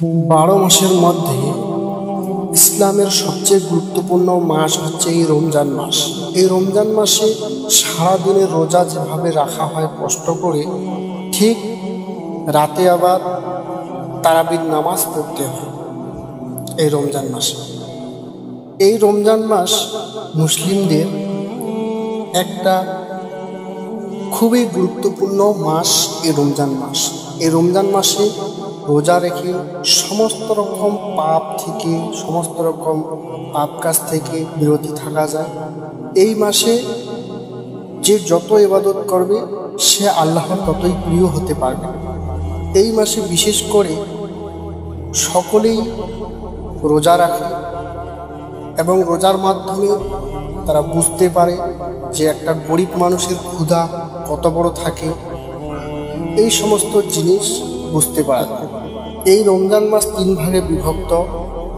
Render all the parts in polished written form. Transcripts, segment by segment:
12 মাসের মধ্যে ইসলামের সবচেয়ে গুরুত্বপূর্ণ মাস হচ্ছে এই রমজান মাস। এই রমজান মাসে সারাদিনের রোজা যেভাবে রাখা হয় কষ্ট করে, ঠিক রাতে আবার তারাবির নামাজ পড়তে হয় এই রমজান মাসে। এই রমজান মাস মুসলিমদের একটা খুবই গুরুত্বপূর্ণ মাস। এই রমজান মাস, এই রমজান মাসে রোজা রেখে সমস্ত রকম পাপ থেকে, সমস্ত রকম পাপ কাজ থেকে বিরতি থাকা যায়। এই মাসে যে যত ইবাদত করবে সে আল্লাহর ততই প্রিয় হতে পারবে। এই মাসে বিশেষ করে সকলেই রোজা রাখে এবং রোজার মাধ্যমে তারা বুঝতে পারে যে একটা গরিব মানুষের ক্ষুধা কত বড় থাকে। এই সমস্ত জিনিস বুঝতে পারা যায়। এই রমজান মাস 3 ভাগে বিভক্ত।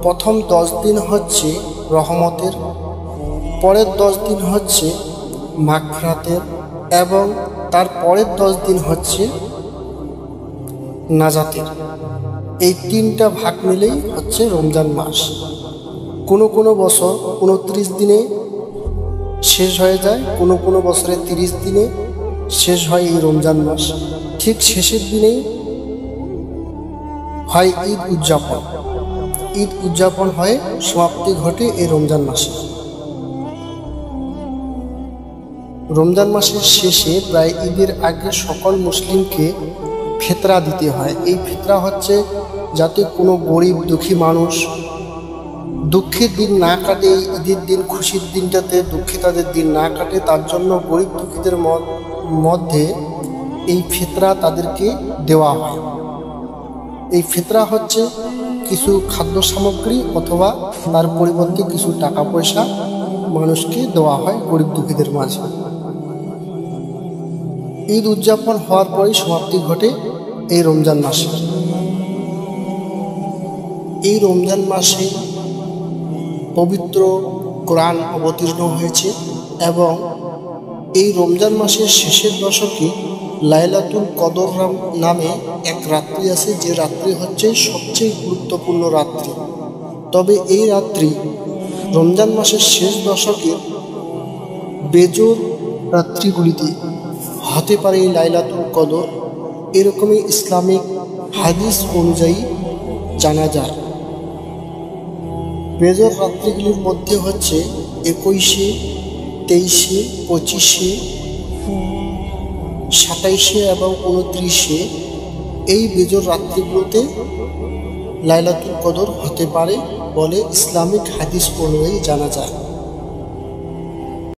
প্রথম 10 দিন হচ্ছে রহমতের, পরের 10 দিন হচ্ছে মাগফিরাতের এবং তার পরের 10 দিন হচ্ছে নাজাতের। এই 3টা ভাগ মিলেই হচ্ছে রমজান মাস। কোনো বছর 29 দিনে শেষ হয়ে যায়, কোনো বছরে 30 দিনে শেষ হয় এই রমজান মাস। ঠিক শেষের দিনেই হয় ঈদ উদযাপন। ঈদ উদযাপন হয়ে সমাপ্তি ঘটে এই রমজান মাসে। রমজান মাসের শেষে প্রায় ঈদের আগে সকল মুসলিমকে ফিতরা দিতে হয়। এই ফিতরা হচ্ছে যাতে কোনো গরিব দুঃখী মানুষ দুঃখের দিন না কাটে, ঈদের দিন খুশির দিনটাতে দুঃখী তাদের দিন না কাটে, তার জন্য গরিব দুঃখীদের মধ্যে এই ফিতরা তাদেরকে দেওয়া হয়। এই ফিতরা হচ্ছে কিছু খাদ্য সামগ্রী অথবা তার পরিবর্তে কিছু টাকা পয়সা মানুষকে দেওয়া হয় গরিব দুঃখীদের মাঝে। ঈদ উদযাপন হওয়ার পরেই সমাপ্তি ঘটে এই রমজান মাসে। এই রমজান মাসে পবিত্র কোরআন অবতীর্ণ হয়েছে এবং এই রমজান মাসের শেষের দশকে লাইলাতুল কদর নামে এক রাত্রি আছে, যে রাত্রি হচ্ছে সবচেয়ে গুরুত্বপূর্ণ রাত্রি। তবে এই রাত্রি রমজান মাসের শেষ দশকের বেজোর রাত্রিগুলিতে হতে পারে এই লাইলাতুল কদর, এরকমই ইসলামিক হাদিস অনুযায়ী জানা যায়। বেজোর রাত্রিগুলির মধ্যে হচ্ছে 21, 23, 25, 27 এবং 29। এই বেজোর রাত্রিগুলোতে লাইলাতুল কদর হতে পারে বলে ইসলামিক হাদিস অনুযায়ী জানা যায়।